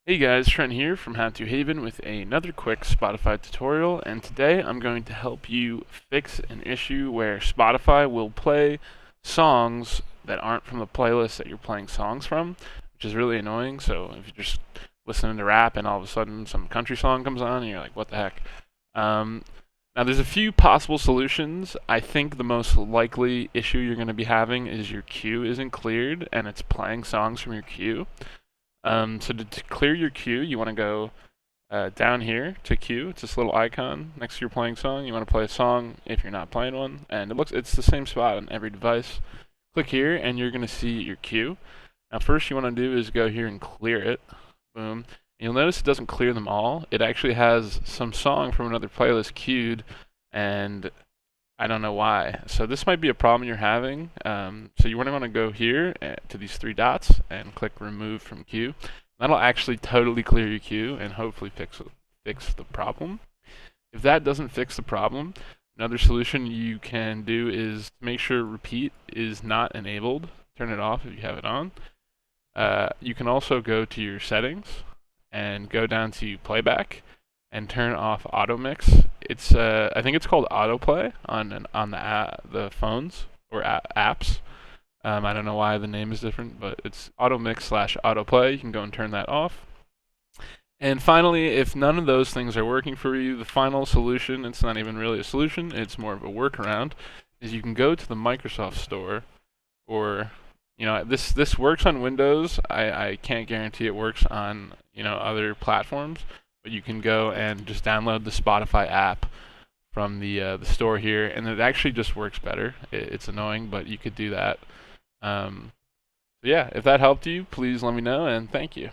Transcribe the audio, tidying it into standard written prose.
Hey guys, Trent here from How to Haven with another quick Spotify tutorial, and today I'm going to help you fix an issue where Spotify will play songs that aren't from the playlist that you're playing songs from, which is really annoying. So if you're just listening to rap and all of a sudden some country song comes on and you're like, what the heck? Um, Now there's a few possible solutions. I think the most likely issue you're going to be having is your queue isn't cleared and it's playing songs from your queue. So to clear your queue, you want to go down here to queue. It's this little icon next to your playing song. You want to play a song if you're not playing one, and it's the same spot on every device. Click here, and you're going to see your queue. Now, first you want to do is go here and clear it. Boom. You'll notice it doesn't clear them all. It actually has some song from another playlist queued, and I don't know why. So this might be a problem you're having. So you want to go here to these three dots and click remove from queue. That'll actually totally clear your queue and hopefully fix the problem. If that doesn't fix the problem, another solution you can do is make sure repeat is not enabled. Turn it off if you have it on. You can also go to your settings and go down to playback and turn off auto mix. It's I think it's called autoplay on the phones or apps. I don't know why the name is different, but it's auto mix slash autoplay. You can go and turn that off. And finally, if none of those things are working for you, the final solution, it's not even really a solution, it's more of a workaround, is you can go to the Microsoft Store, or this works on Windows. I can't guarantee it works on other platforms, but you can go and just download the Spotify app from the store here, and it actually just works better. It's annoying, but you could do that. So yeah, if that helped you, please let me know, and thank you.